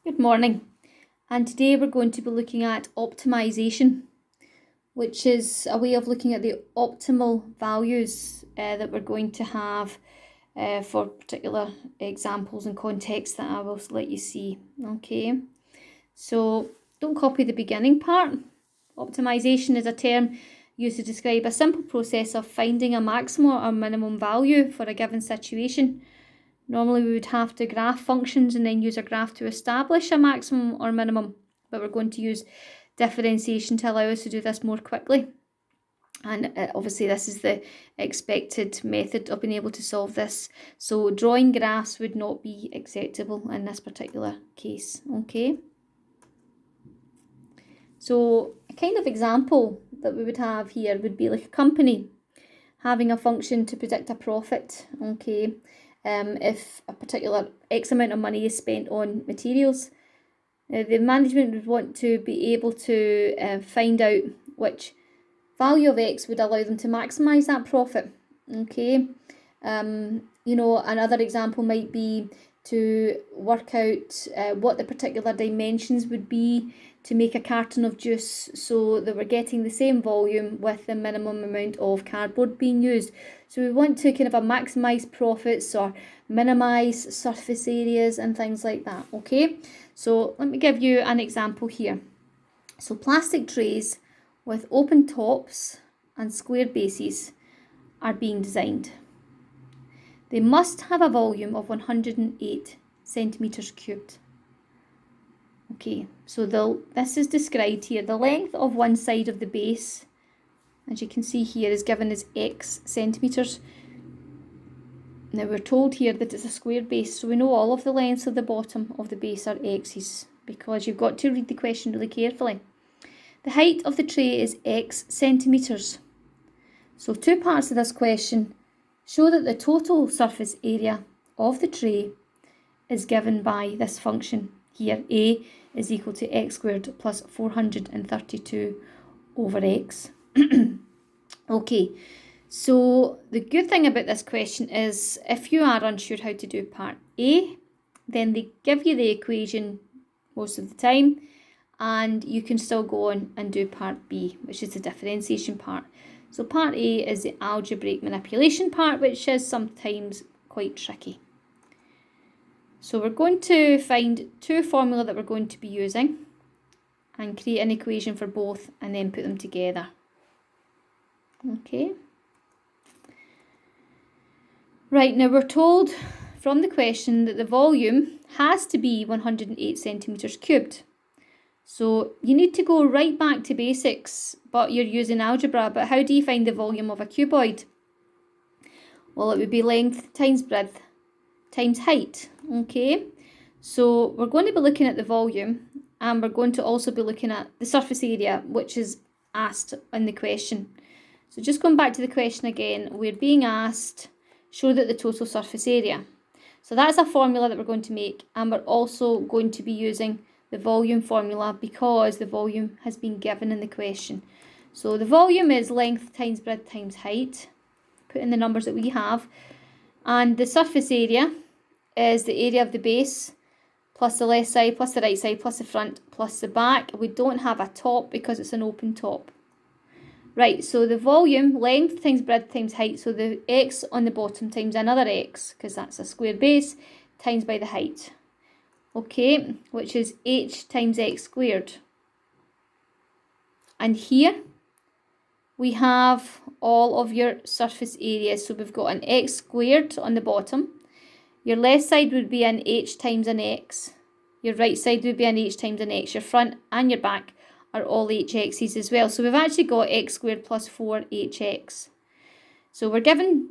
Good morning, and today we're going to be looking at optimization, which is a way of looking at the optimal values that we're going to have for particular examples and contexts that I will let you see. Okay, so don't copy the beginning part. Optimization is a term used to describe a simple process of finding a maximum or minimum value for a given situation. Normally we would have to graph functions and then use a graph to establish a maximum or minimum, but we're going to use differentiation to allow us to do this more quickly. And obviously this is the expected method of being able to solve this. So drawing graphs would not be acceptable in this particular case, okay? So a kind of example that we would have here would be like a company having a function to predict a profit, okay? If a particular X amount of money is spent on materials, the management would want to be able to find out which value of X would allow them to maximise that profit. Okay, another example might be to work out what the particular dimensions would be to make a carton of juice so that we're getting the same volume with the minimum amount of cardboard being used. So we want to kind of maximise profits or minimise surface areas and things like that, okay? So let me give you an example here. So plastic trays with open tops and square bases are being designed. They must have a volume of 108 centimetres cubed. Okay, so this is described here. The length of one side of the base, as you can see here, is given as X centimetres. Now we're told here that it's a square base, so we know all of the lengths of the bottom of the base are X's, because you've got to read the question really carefully. The height of the tray is X centimetres. So two parts of this question show that the total surface area of the tray is given by this function here. A is equal to X squared plus 432 over X. Okay, so the good thing about this question is if you are unsure how to do part A, then they give you the equation most of the time, and you can still go on and do part B, which is the differentiation part. So part A is the algebraic manipulation part, which is sometimes quite tricky. So we're going to find two formula that we're going to be using and create an equation for both and then put them together. Okay. Right, now we're told from the question that the volume has to be 108 centimetres cubed. So you need to go right back to basics, but you're using algebra. But how do you find the volume of a cuboid? Well, it would be length times breadth times height, okay? So we're going to be looking at the volume, and we're going to also be looking at the surface area, which is asked in the question. So just going back to the question again, we're being asked, show that the total surface area. So that's a formula that we're going to make, and we're also going to be using the volume formula because the volume has been given in the question. So the volume is length times breadth times height, put in the numbers that we have, and the surface area is the area of the base plus the left side plus the right side plus the front plus the back. We don't have a top because it's an open top. Right, so the volume, length times breadth times height, so the X on the bottom times another X, because that's a square base, times by the height. Okay, which is H times X squared. And here we have all of your surface areas. So we've got an X squared on the bottom. Your left side would be an H times an X. Your right side would be an H times an X. Your front and your back are all HX's as well. So we've actually got X squared plus 4HX. So we're given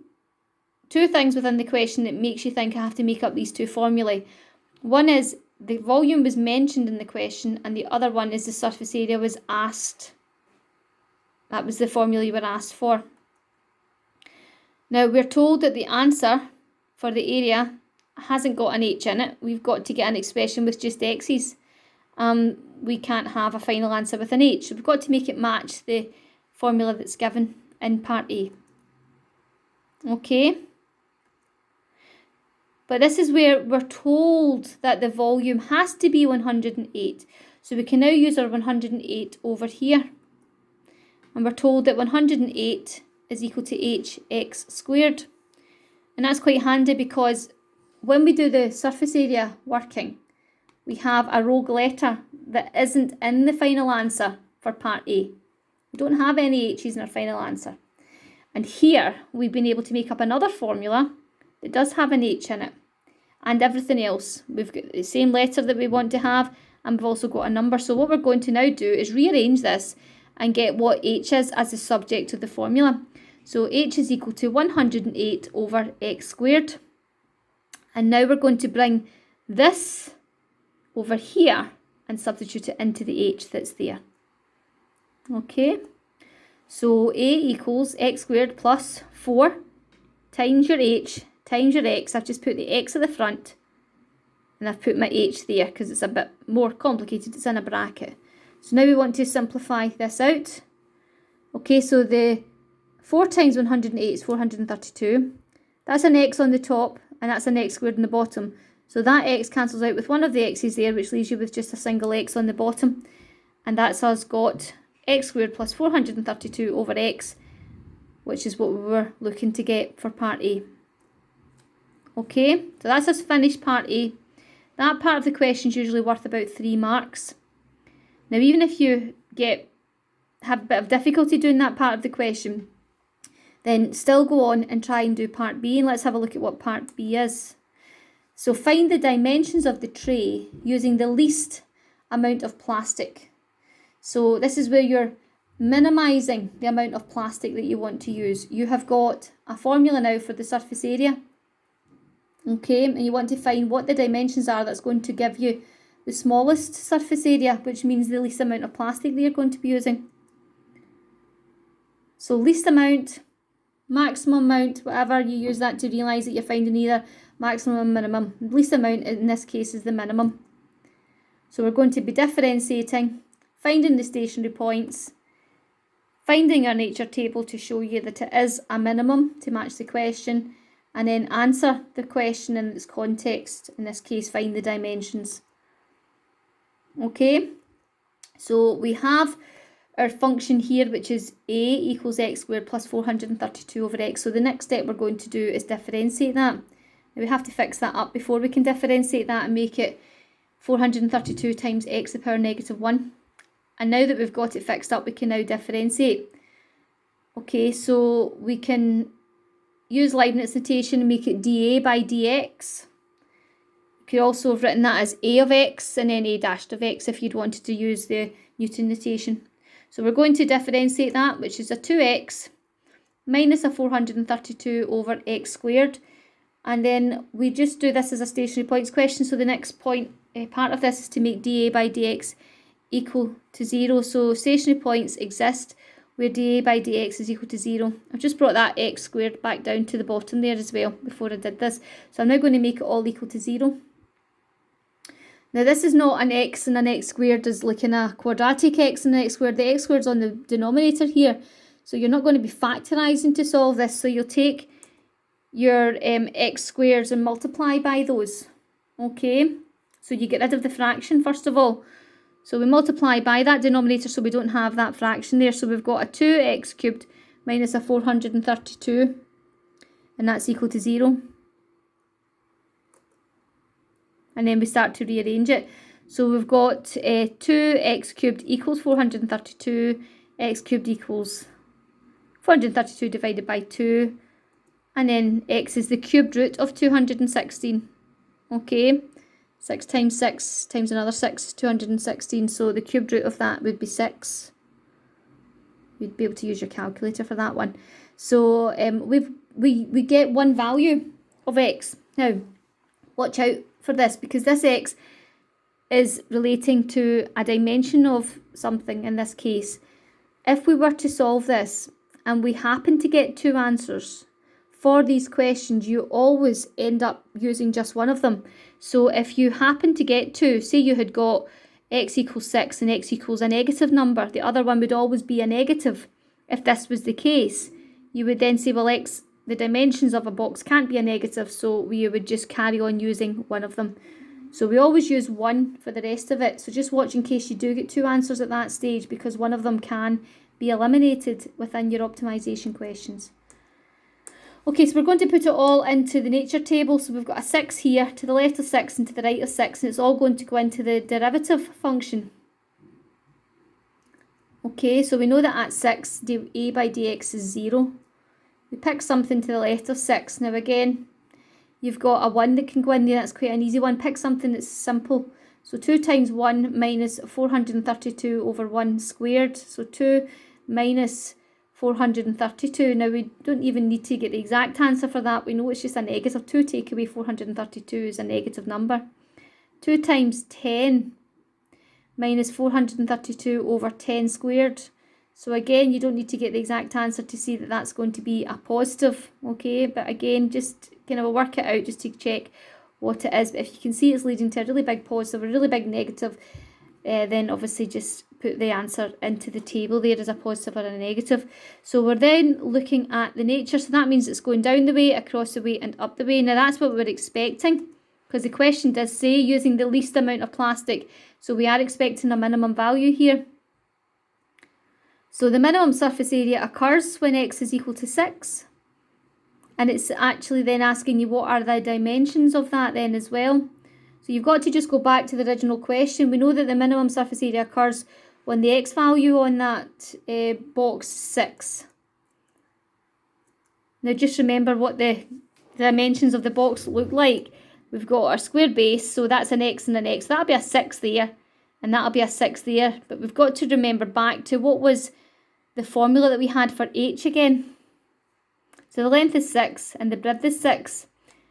two things within the question that makes you think I have to make up these two formulae. One is the volume was mentioned in the question, and the other one is the surface area was asked. That was the formula you were asked for. Now we're told that the answer for the area hasn't got an H in it. We've got to get an expression with just X's. We can't have a final answer with an H. So we've got to make it match the formula that's given in part A. Okay. But this is where we're told that the volume has to be 108. So we can now use our 108 over here. And we're told that 108 is equal to hx squared. And that's quite handy because when we do the surface area working, we have a rogue letter that isn't in the final answer for part A. We don't have any h's in our final answer. And here we've been able to make up another formula that does have an h in it. And everything else. We've got the same letter that we want to have, and we've also got a number. So what we're going to now do is rearrange this and get what h is as the subject of the formula. So h is equal to 108 over x squared. And now we're going to bring this over here and substitute it into the h that's there. Okay, so a equals x squared plus 4 times your h times your x. I've just put the x at the front and I've put my h there because it's a bit more complicated. It's in a bracket. So now we want to simplify this out. Okay, so the 4 times 108 is 432. That's an x on the top and that's an x squared on the bottom. So that x cancels out with one of the x's there, which leaves you with just a single x on the bottom. And that's us got x squared plus 432 over x, which is what we were looking to get for part A. Okay, so that's us finished part A. That part of the question is usually worth about 3 marks. Now, even if you have a bit of difficulty doing that part of the question, then still go on and try and do part B, and let's have a look at what part B is. So find the dimensions of the tray using the least amount of plastic. So this is where you're minimising the amount of plastic that you want to use. You have got a formula now for the surface area. Okay, and you want to find what the dimensions are that's going to give you the smallest surface area, which means the least amount of plastic that you're going to be using. So least amount, maximum amount, whatever, you use that to realise that you're finding either maximum or minimum. The least amount in this case is the minimum. So we're going to be differentiating, finding the stationary points, finding our nature table to show you that it is a minimum to match the question, and then answer the question in its context, in this case find the dimensions. Okay, so we have our function here, which is a equals x squared plus 432 over x. So the next step we're going to do is differentiate that. Now we have to fix that up before we can differentiate that and make it 432 times x to the power negative 1. And now that we've got it fixed up, we can now differentiate. Okay, so we can use Leibniz notation and make it dA by dx. You could also have written that as a of x and then a dashed of x if you'd wanted to use the Newton notation. So we're going to differentiate that, which is a 2x minus a 432 over x squared. And then we just do this as a stationary points question. So the next part of this is to make dA by dx equal to 0. So stationary points exist where dA by dx is equal to 0. I've just brought that x squared back down to the bottom there as well before I did this. So I'm now going to make it all equal to 0. Now this is not an x and an x squared as like in a quadratic x and an x squared. The x squared's on the denominator here. So you're not going to be factorising to solve this. So you'll take your x squares and multiply by those. Okay, so you get rid of the fraction first of all. So we multiply by that denominator so we don't have that fraction there. So we've got a 2x cubed minus a 432 and that's equal to 0. And then we start to rearrange it. So we've got 2x cubed equals 432, x cubed equals 432 divided by 2, and then x is the cubed root of 216. Okay, 6 times 6 times another 6, 216, so the cubed root of that would be 6. You'd be able to use your calculator for that one. So we get one value of x. Now, watch out for this because this x is relating to a dimension of something in this case. If we were to solve this and we happen to get 2 answers for these questions, you always end up using just one of them. So if you happen to get 2, say you had got x equals 6 and x equals a negative number, the other one would always be a negative. If this was the case, you would then say, well, x the dimensions of a box can't be a negative, so we would just carry on using one of them. So we always use 1 for the rest of it. So just watch in case you do get 2 answers at that stage, because one of them can be eliminated within your optimisation questions. Okay, so we're going to put it all into the nature table. So we've got a 6 here, to the left of 6 and to the right of 6, and it's all going to go into the derivative function. Okay, so we know that at 6, a by dx is 0. We pick something to the left of 6. Now again, you've got a 1 that can go in there. That's quite an easy one. Pick something that's simple. So 2 times 1 minus 432 over 1 squared. So 2 minus 432. Now we don't even need to get the exact answer for that. We know it's just a negative. 2 take away 432 is a negative number. 2 times 10 minus 432 over 10 squared. So again, you don't need to get the exact answer to see that that's going to be a positive, okay? But again, just kind of work it out just to check what it is. But if you can see it's leading to a really big positive, a really big negative, then obviously just put the answer into the table there as a positive or a negative. So we're then looking at the nature. So that means it's going down the way, across the way, and up the way. Now that's what we're expecting, because the question does say using the least amount of plastic. So we are expecting a minimum value here. So the minimum surface area occurs when x is equal to 6. And it's actually then asking you what are the dimensions of that then as well. So you've got to just go back to the original question. We know that the minimum surface area occurs when the x value on that box is 6. Now just remember what the dimensions of the box look like. We've got our square base, so that's an x and an x. That'll be a 6 there, and that'll be a 6 there. But we've got to remember back to what was the formula that we had for h again. So the length is 6 and the breadth is 6.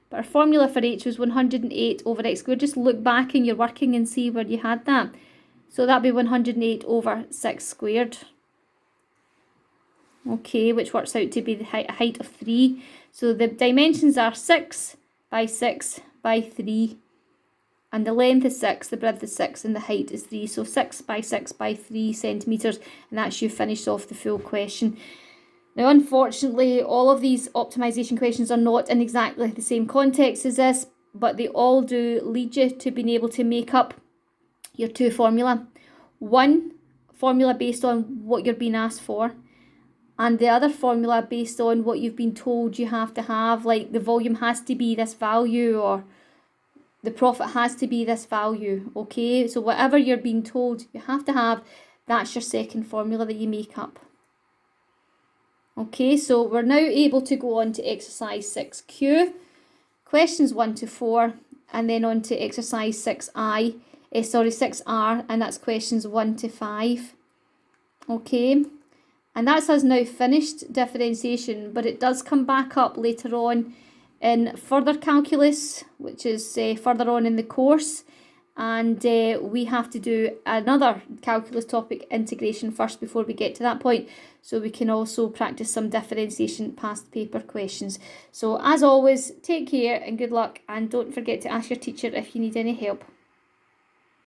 But our formula for h was 108 over x squared. Just look back in your working and see where you had that. So that'd be 108 over 6 squared. Okay, which works out to be the height of 3. So the dimensions are 6 by 6 by 3. And the length is 6, the breadth is 6, and the height is 3. So 6 by 6 by 3 centimetres, and that's you finished off the full question. Now, unfortunately, all of these optimisation questions are not in exactly the same context as this, but they all do lead you to being able to make up your 2 formula. One formula based on what you're being asked for, and the other formula based on what you've been told you have to have, like the volume has to be this value, or the profit has to be this value, okay? So whatever you're being told you have to have, that's your second formula that you make up. Okay, so we're now able to go on to exercise 6Q, questions 1 to 4, and then on to exercise 6R, and that's questions 1 to 5. Okay, and that's us now finished differentiation, but it does come back up later on in further calculus, which is further on in the course, and we have to do another calculus topic, integration, first before we get to that point, so we can also practice some differentiation past paper questions. So as always, take care and good luck, and don't forget to ask your teacher if you need any help.